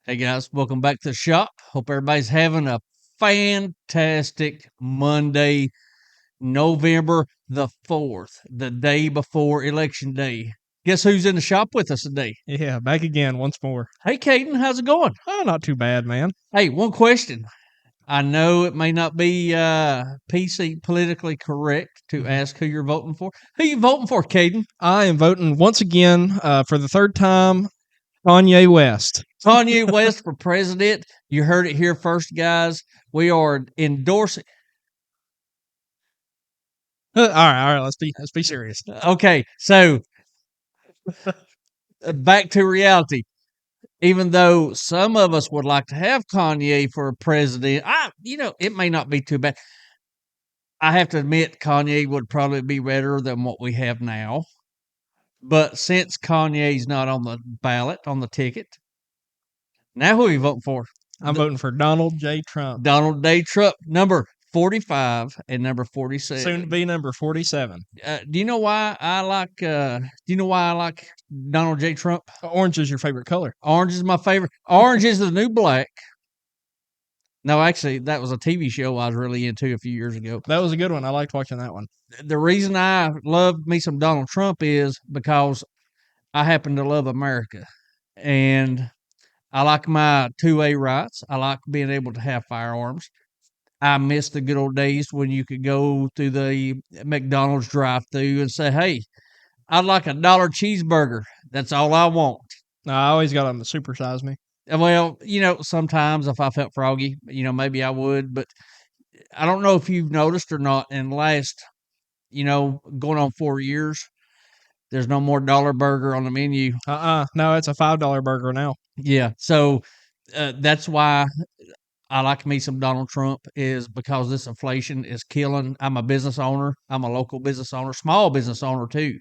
Hey guys, welcome back to the shop. Hope everybody's having a fantastic Monday, November the 4th, the day before Election Day. Guess who's in the shop with us today? Yeah, back again once more. Hey, Caden, how's it going? Oh, not too bad, man. Hey, one question. I know it may not be PC politically correct to ask who you're voting for. Who you voting for, Caden? I am voting once again for the third time, Kanye West. Kanye West for president. You heard it here first, guys. We are endorsing. All right. Let's be serious. Okay, so back to reality. Even though some of us would like to have Kanye for a president, it may not be too bad. I have to admit, Kanye would probably be better than what we have now. But since Kanye's not on the ballot, on the ticket, now who are you voting for? I'm voting for Donald J. Trump, Donald J. Trump, number 45 and number 47. soon to be number 47. Do you know why I like? Do you know why I like Donald J. Trump? Orange is your favorite color. Orange is my favorite. Orange is the new black. No, actually, that was a TV show I was really into a few years ago. That was a good one. I liked watching that one. The reason I love me some Donald Trump is because I happen to love America. And I like my 2A rights. I like being able to have firearms. I miss the good old days when you could go through the McDonald's drive through and say, hey, I'd like a $1 cheeseburger. That's all I want. No, I always got them to supersize me. Well, sometimes if I felt froggy, maybe I would, but I don't know if you've noticed or not in the last, going on 4 years, there's no more dollar burger on the menu. No, it's a $5 burger now. Yeah. So that's why I like me some Donald Trump is because this inflation is killing. I'm a business owner. I'm a local business owner, small business owner too.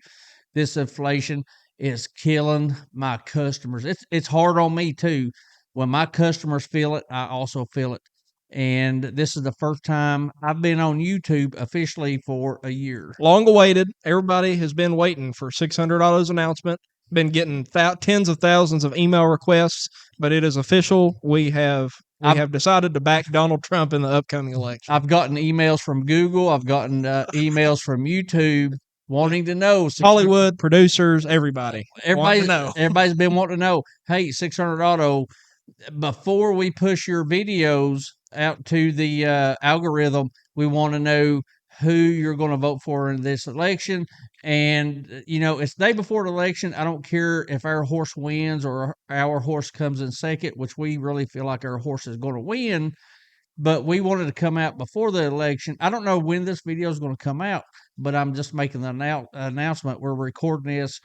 This inflation is killing my customers. It's hard on me too. When my customers feel it, I also feel it. And this is the first time I've been on YouTube officially for a year. Long awaited. Everybody has been waiting for $600 announcement. Been getting tens of thousands of email requests, but it is official. We have decided to back Donald Trump in the upcoming election. I've gotten emails from Google. I've gotten emails from YouTube wanting to know. Hollywood producers, everybody. Everybody's been wanting to know. Hey, 600 Auto, before we push your videos out to the algorithm, we want to know who you're going to vote for in this election. And, it's the day before the election. I don't care if our horse wins or our horse comes in second, which we really feel like our horse is going to win. But we wanted to come out before the election. I don't know when this video is going to come out, but I'm just making the announcement. We're recording this,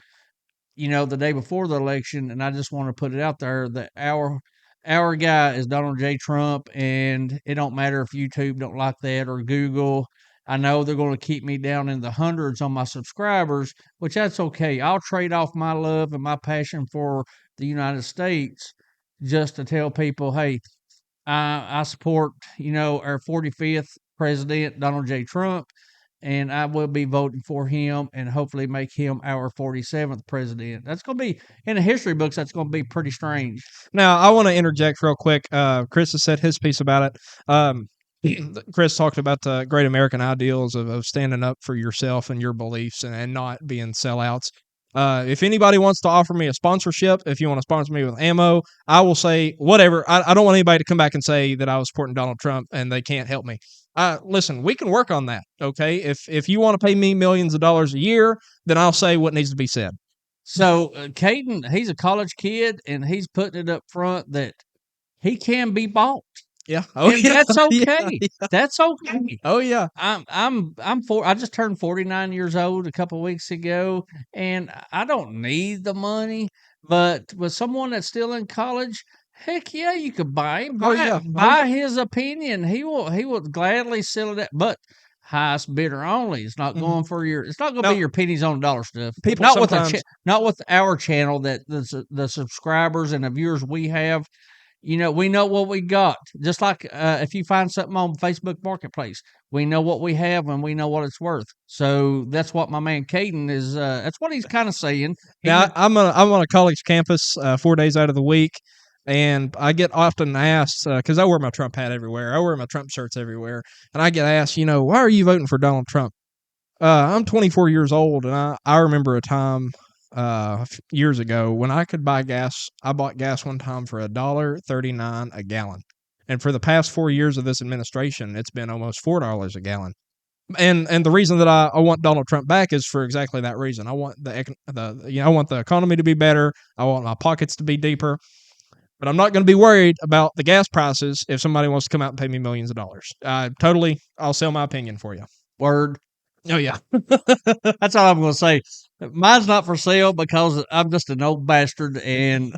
the day before the election, and I just want to put it out there that our guy is Donald J. Trump, and it don't matter if YouTube don't like that or Google. I know they're going to keep me down in the hundreds on my subscribers, which that's okay. I'll trade off my love and my passion for the United States just to tell people, hey, I support, our 45th president, Donald J. Trump, and I will be voting for him and hopefully make him our 47th president. That's going to be, in the history books, that's going to be pretty strange. Now, I want to interject real quick. Chris has said his piece about it. Chris talked about the great American ideals of standing up for yourself and your beliefs and not being sellouts. If anybody wants to offer me a sponsorship, if you want to sponsor me with ammo, I will say whatever. I don't want anybody to come back and say that I was supporting Donald Trump and they can't help me. Listen, we can work on that, okay? If you want to pay me millions of dollars a year, then I'll say what needs to be said. So, Caden, he's a college kid, and he's putting it up front that he can be bought. Yeah. And that's okay. Yeah. That's okay. Oh yeah. I just turned 49 years old a couple of weeks ago, and I don't need the money. But with someone that's still in college, heck yeah, you could buy him. Buy his opinion. He will gladly sell it at, but highest bidder only. It's not going for your. It's not going to be your pennies on the dollar stuff. Not with our channel that the subscribers and the viewers we have. We know what we got. Just like if you find something on Facebook Marketplace, we know what we have and we know what it's worth. So that's what my man Caden is. That's what he's kind of saying. Now I'm on a college campus 4 days out of the week. And I get often asked, because I wear my Trump hat everywhere, I wear my Trump shirts everywhere, and I get asked, why are you voting for Donald Trump? I'm 24 years old, and I remember a time years ago when I could buy gas. I bought gas one time for $1.39 a gallon. And for the past 4 years of this administration, it's been almost $4 a gallon. And the reason that I want Donald Trump back is for exactly that reason. I want I want the economy to be better. I want my pockets to be deeper. But I'm not going to be worried about the gas prices if somebody wants to come out and pay me millions of dollars. I'll sell my opinion for you. Word. Oh yeah. That's all I'm going to say. Mine's not for sale because I'm just an old bastard, and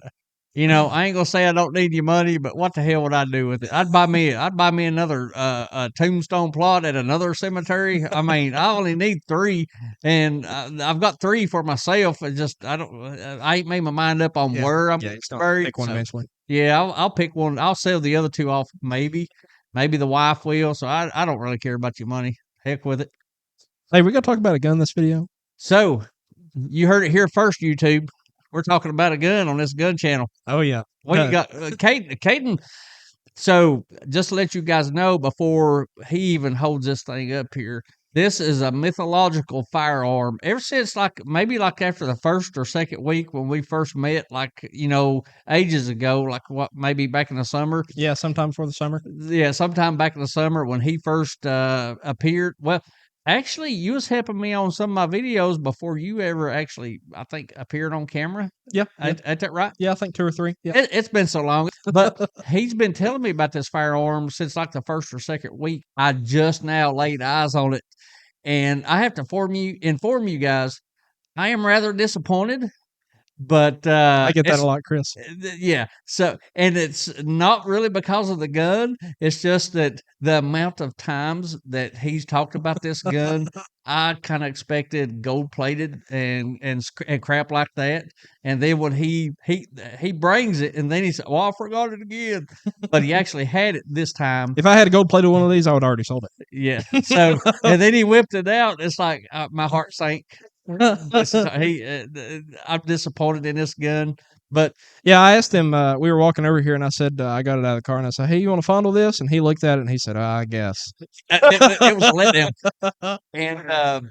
I ain't gonna say I don't need your money, but what the hell would I do with it? I'd buy me another tombstone plot at another cemetery. I mean, I only need 3, and I've got 3 for myself. I ain't made my mind up on where I'm Yeah, you still buried. pick one So, eventually. yeah, I'll pick one. I'll sell the other 2 off, maybe the wife will. So I don't really care about your money. Heck with it. Hey, we got to talk about a gun this video. So you heard it here first, YouTube. We're talking about a gun on this gun channel. Oh yeah. What you got, Caden? So just to let you guys know before he even holds this thing up here, this is a mythological firearm. Ever since maybe after the first or second week when we first met, ages ago, maybe back in the summer. Yeah, sometime before the summer. Yeah, sometime back in the summer when he first appeared. Well, actually, you was helping me on some of my videos before you ever actually, I think, appeared on camera. Yeah. Ain't that right? Yeah, I think 2 or 3. Yeah. It's been so long, but he's been telling me about this firearm since the first or second week. I just now laid eyes on it, and I have to inform you guys, I am rather disappointed. But I get that a lot, Chris. yeah. So, and it's not really because of the gun. It's just that the amount of times that he's talked about this gun, I kind of expected gold plated and crap like that. And then when he brings it, and then he said, "Well, I forgot it again," but he actually had it this time. If I had a gold plated one of these, I would already sold it. Yeah. So, and then he whipped it out. It's like my heart sank. I'm disappointed in this gun, but Yeah, I asked him. We were walking over here, and I said, I got it out of the car, and I said, "Hey, you want to fondle this?" And he looked at it, and he said, "I guess." it was a letdown. And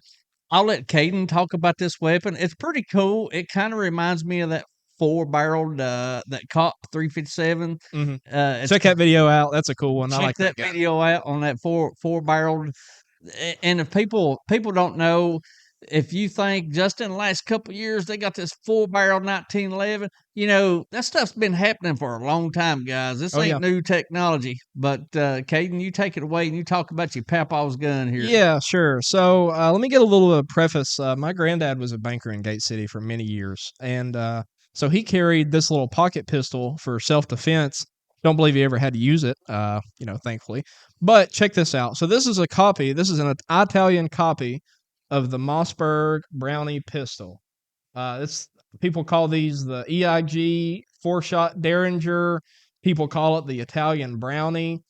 I'll let Caden talk about this weapon. It's pretty cool. It kind of reminds me of that 4-barreled that Cop 357. Check that video out. That's a cool one. I Check like that gun. video out on that 4-barreled. And if people don't know, if you think just in the last couple of years they got this 4-barrel 1911, that stuff's been happening for a long time, guys. This ain't new technology. But Caden, you take it away and you talk about your papa's gun here. Yeah, sure. So let me get a little preface. My granddad was a banker in Gate City for many years, and so he carried this little pocket pistol for self-defense. Don't believe he ever had to use it, thankfully. But check this out. So this is a copy. This is an Italian copy of the Mossberg Brownie pistol. People call these the EIG 4-shot derringer. People call it the Italian Brownie.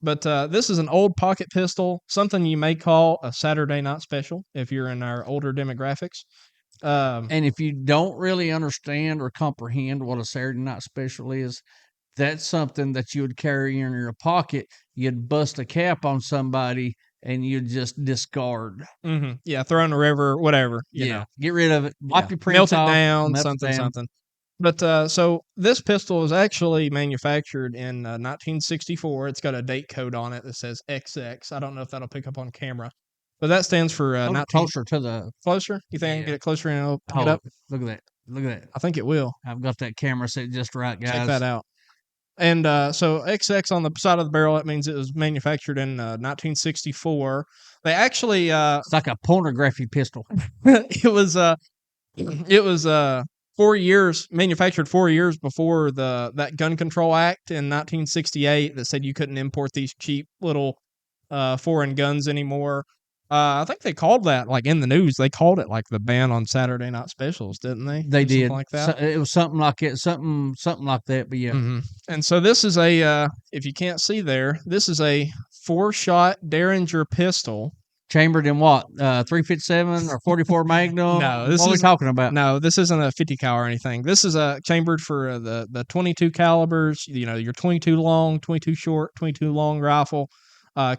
But this is an old pocket pistol, something you may call a Saturday night special if you're in our older demographics. And if you don't really understand or comprehend what a Saturday night special is, that's something that you would carry in your pocket. You'd bust a cap on somebody and you'd just discard. Mm-hmm. Yeah, throw in the river, whatever. You know. Get rid of it. Wipe your prints melt it off, down, melt something, it down. something. But so this pistol is actually manufactured in 1964. It's got a date code on it that says XX. I don't know if that'll pick up on camera, but that stands for 19. Closer to the Closer? You think I can get it closer and it'll pick it hold up? Look at that. Look at that. I think it will. I've got that camera set just right, guys. Check that out. And so XX on the side of the barrel, that means it was manufactured in 1964. They actually It's like a pornography pistol. it was 4 years manufactured 4 years before that Gun Control Act in 1968 that said you couldn't import these cheap little foreign guns anymore. I think they called that, like in the news, they called it like the ban on Saturday night specials, didn't they? They did. Something like that. So it was something like it, something like that. But yeah. Mm-hmm. And so this is a if you can't see there, this is a 4-shot Derringer pistol. Chambered in what? 357 or 44 Magnum? No, this What are we is talking about? no, this isn't a 50 cal or anything. This is a chambered for the 22 calibers. Your 22 long, 22 short, 22 long rifle.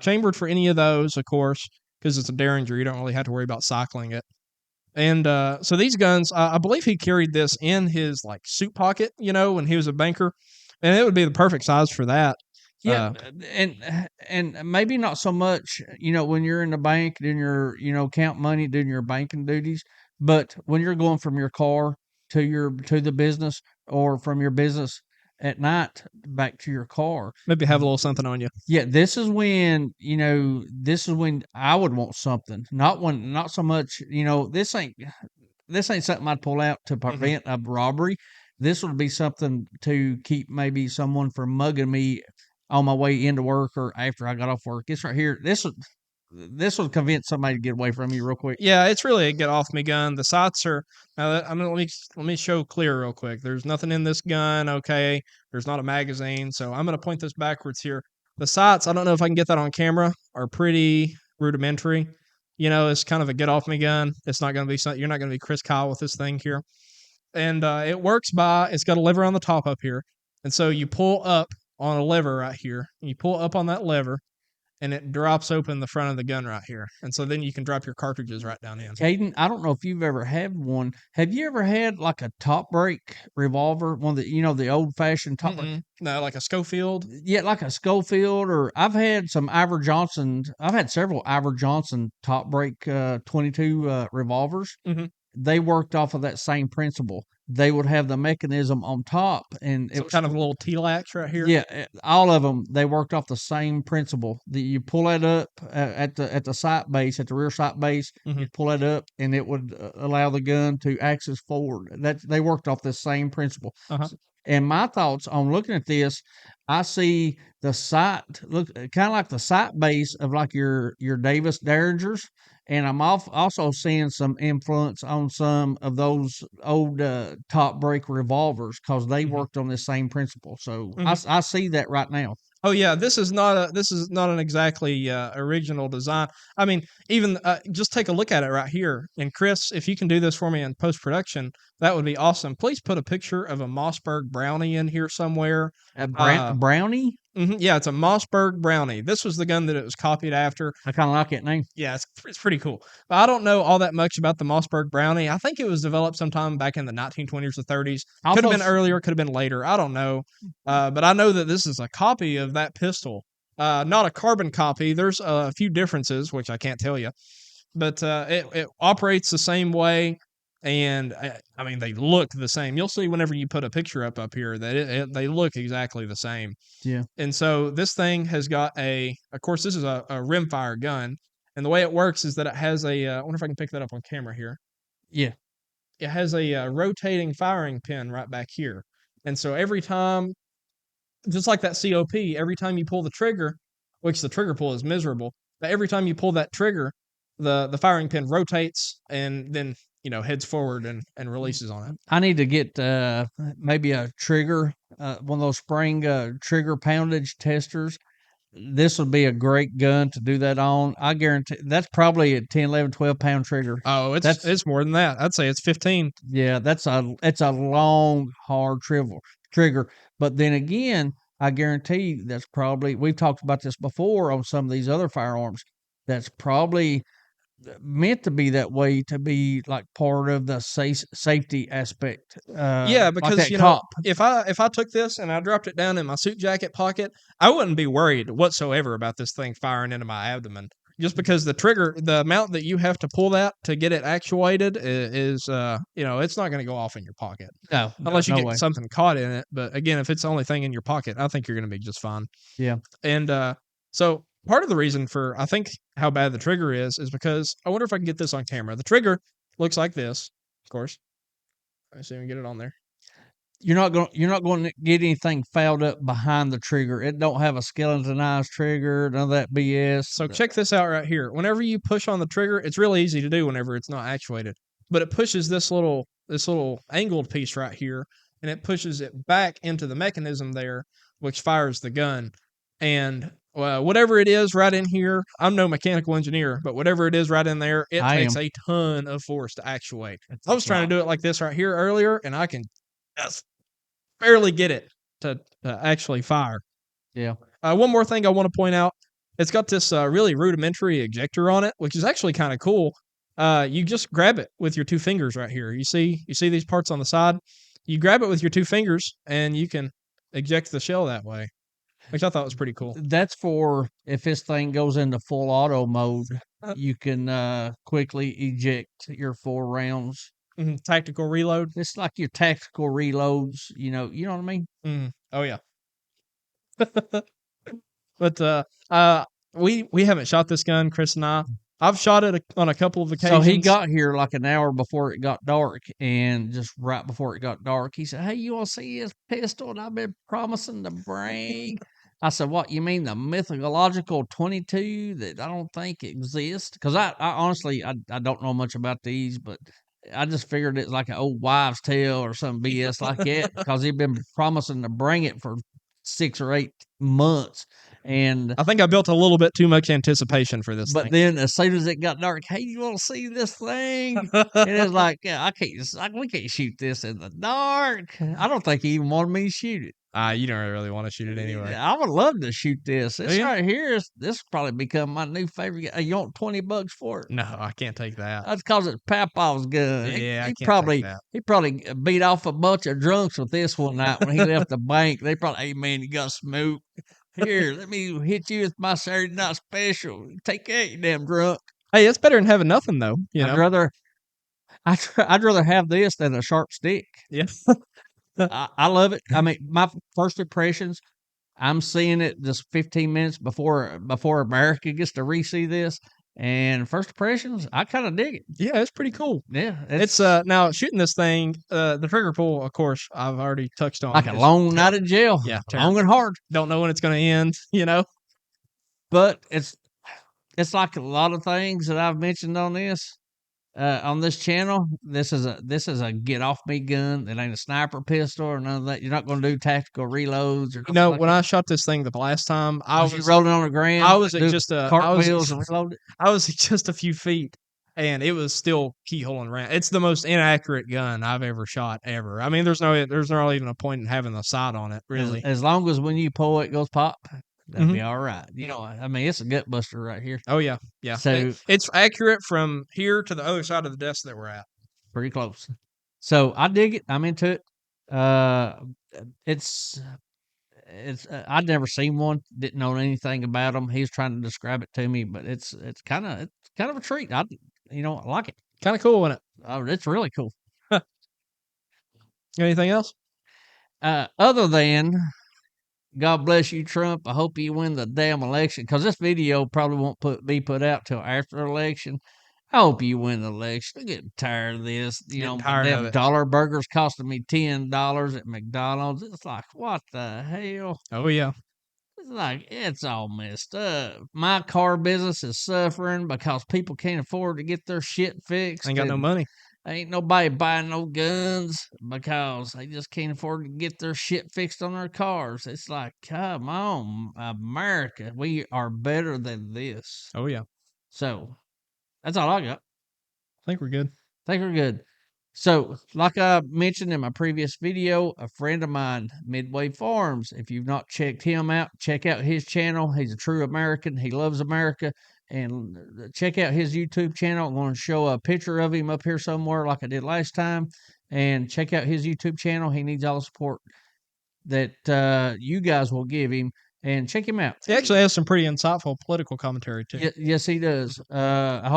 Chambered for any of those, of course, because it's a derringer. You don't really have to worry about cycling it. And so these guns, I believe he carried this in his like suit pocket, when he was a banker, and it would be the perfect size for that. Yeah, and maybe not so much, when you're in the bank doing your, count money, doing your banking duties, but when you're going from your car to the business, or from your business at night back to your car. Maybe have a little something on you. Yeah, this is when I would want something. Not so much, this ain't something I'd pull out to prevent a robbery. This would be something to keep maybe someone from mugging me on my way into work or after I got off work. This right here, this would convince somebody to get away from you real quick. Yeah, it's really a get off me gun. The sights are. Let me show clear real quick. There's nothing in this gun. Okay, there's not a magazine, so I'm gonna point this backwards here. The sights, I don't know if I can get that on camera, are pretty rudimentary. It's kind of a get off me gun. It's not gonna be something. You're not gonna be Chris Kyle with this thing here, and it works by. It's got a lever on the top up here, and so you pull up on a lever right here. You pull up on that lever, and it drops open the front of the gun right here. And so then you can drop your cartridges right down in. Caden, I don't know if you've ever had one. Have you ever had like a top break revolver? One that, the old fashioned top break? No, like a Schofield. Yeah, like a Schofield, or I've had some Ivor Johnson. I've had several Ivor Johnson top break 22 revolvers. Mm-hmm. They worked off of that same principle. They would have the mechanism on top, and it was kind of a little T-lax right here. Yeah, all of them. They worked off the same principle. That you pull that up at the sight base, at the rear sight base. Mm-hmm. You pull that up, and it would allow the gun to access forward. That they worked off the same principle. Uh-huh. And my thoughts on looking at this, I see the sight look kind of like the sight base of like your Davis Derringers, and I'm also seeing some influence on some of those old top break revolvers because they worked on this same principle. So I see that right now. Oh yeah, this is not an exactly original design. I mean, even just take a look at it right here. And Chris, if you can do this for me in post production, that would be awesome. Please put a picture of a Mossberg Brownie in here somewhere. A Brownie? Yeah, it's a Mossberg Brownie. This was the gun that it was copied after. I kind of like that name. Yeah, it's pretty cool. But I don't know all that much about the Mossberg Brownie. I think it was developed sometime back in the 1920s or 30s. Could have been earlier, could have been later. I don't know. But I know that this is a copy of that pistol. Not a carbon copy. There's a few differences, which I can't tell you. But it operates the same way. And I mean, they look the same. You'll see whenever you put a picture up here that they look exactly the same. Yeah. And so this thing has got of course, this is a rimfire gun. And the way it works is that it has I wonder if I can pick that up on camera here. Yeah. It has a rotating firing pin right back here. And so every time, just like that COP, every time you pull the trigger, which the trigger pull is miserable, but every time you pull that trigger, the firing pin rotates and then heads forward and releases on it. I need to get maybe a trigger, one of those spring trigger poundage testers. This would be a great gun to do that on. I guarantee that's probably a 10, 11, 12 pound trigger. Oh, it's more than that. I'd say it's 15. Yeah, it's a long, hard trigger. But then again, I guarantee that's probably, we've talked about this before on some of these other firearms. That's probably meant to be that way, to be like part of the safety aspect. Yeah, because cop. if I took this and I dropped it down in my suit jacket pocket, I wouldn't be worried whatsoever about this thing firing into my abdomen. Just because the amount that you have to pull that to get it actuated is it's not going to go off in your pocket. No, unless you no get way. something caught in it. But again, if it's the only thing in your pocket, I think you're going to be just fine. Yeah. And so part of the reason for I think how bad the trigger is because I wonder if I can get this on camera. The trigger looks like this, of course. I see if we can get it on there. You're not going to get anything fouled up behind the trigger. It don't have a skeletonized trigger, none of that BS. So check this out right here. Whenever you push on the trigger, it's really easy to do whenever it's not actuated. But it pushes this little angled piece right here, and it pushes it back into the mechanism there, which fires the gun. And whatever it is right in here, I'm no mechanical engineer, but whatever it is right in there, it I takes am. a ton of force to actuate. It's I was trying to do it like this right here earlier, and I can just barely get it to actually fire. Yeah. One more thing I want to point out, it's got this really rudimentary ejector on it, which is actually kind of cool. You just grab it with your two fingers right here. You see these parts on the side? You grab it with your two fingers, and you can eject the shell that way, which I thought was pretty cool. That's for if this thing goes into full auto mode, Uh, you can quickly eject your 4 rounds. Tactical reload. It's like your tactical reloads, you know what I mean? Oh yeah. But we haven't shot this gun, Chris and I. I've shot it on a couple of So he occasions. got here like an hour before it got dark, and just right before it got dark, he said, "Hey, you want to see his pistol that I've been promising to bring?" I said, "What, you mean the mythological 22 that I don't think exists?" Because I honestly, I don't know much about these, but I just figured it's like an old wives' tale or some BS like that, because he'd been promising to bring it for 6 or 8 months. And I think I built a little bit too much anticipation for this but thing. then as soon as it got dark, "Hey, you want to see this thing?" And it's like, yeah, we can't shoot this in the dark. I don't think he even wanted me to shoot it. You don't really want to shoot it anyway. I would love to shoot this. Do This you? right here this probably become my new favorite. You want $20 for it? No, I can't take that. That's cause it's Papa's gun. Yeah, I He can't take probably that. he probably beat off a bunch of drunks with this one night when he left the bank. They probably, "Hey man, you got smoke. Here, let me hit you with my Saturday night special. Take that, you damn drunk." Hey, it's better than having nothing though. I'd rather I'd rather have this than a sharp stick. Yeah. I love it. I mean, my first impressions, I'm seeing it just 15 minutes before America gets to re-see this, and first impressions, I kind of dig it. Yeah, it's pretty cool. Yeah, It's now shooting this thing. The trigger pull, of course, I've already touched on. like a is long night in jail. Yeah, Long and hard. Don't know when it's going to end. You know. But it's like a lot of things that I've mentioned on this channel. This is a get off me gun. It ain't a sniper pistol or none of that. You're not going to do tactical reloads or You know, like when that. I shot this thing the last time, I Was you rolling on the ground? I was at do just cartwheels and reload it? I was just a few feet, and it was still keyholing around. It's the most inaccurate gun I've ever shot ever. I mean, there's not even a point in having the sight on it, really. As long as when you pull it goes pop, that'd be Mhm. all right. I mean, it's a gut buster right here. Oh yeah, yeah. So It's accurate from here to the other side of the desk that we're at. pretty close. So I dig it. I'm into it. Uh, it's I'd never seen one. Didn't know anything about them. He's trying to describe it to me, but it's kind of a treat. I like it. Kind of cool, isn't it? Oh, it's really cool. Anything else? Other than God bless you, Trump. I hope you win the damn election, because this video probably won't be put out till after the election. I hope you win the election. I'm getting tired of this. Getting My tired of damn it. dollar burgers costing me $10 at McDonald's. It's like, what the hell? Oh yeah. It's like, it's all messed up. My car business is suffering because people can't afford to get their shit fixed. Ain't got no and money. Ain't nobody buying no guns because they just can't afford to get their shit fixed on their cars. It's like, come on, America. We are better than this. Oh yeah. So that's all I got. I think we're good. Think we're good. So, like I mentioned in my previous video, a friend of mine, Midway Farms, if you've not checked him out, check out his channel. He's a true American. He loves America. And check out his YouTube channel. I'm going to show a picture of him up here somewhere like I did last time. And check out his YouTube channel. He needs all the support that you guys will give him. And check him out. He actually has some pretty insightful political commentary too. Yes, he does. I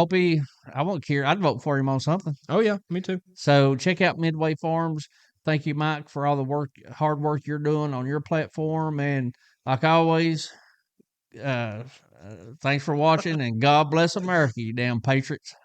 won't care. I'd vote for him on something. Oh yeah, me too. So check out Midway Farms. Thank you, Mike, for all the hard work you're doing on your platform. And like always, thanks for watching, and God bless America, you damn patriots.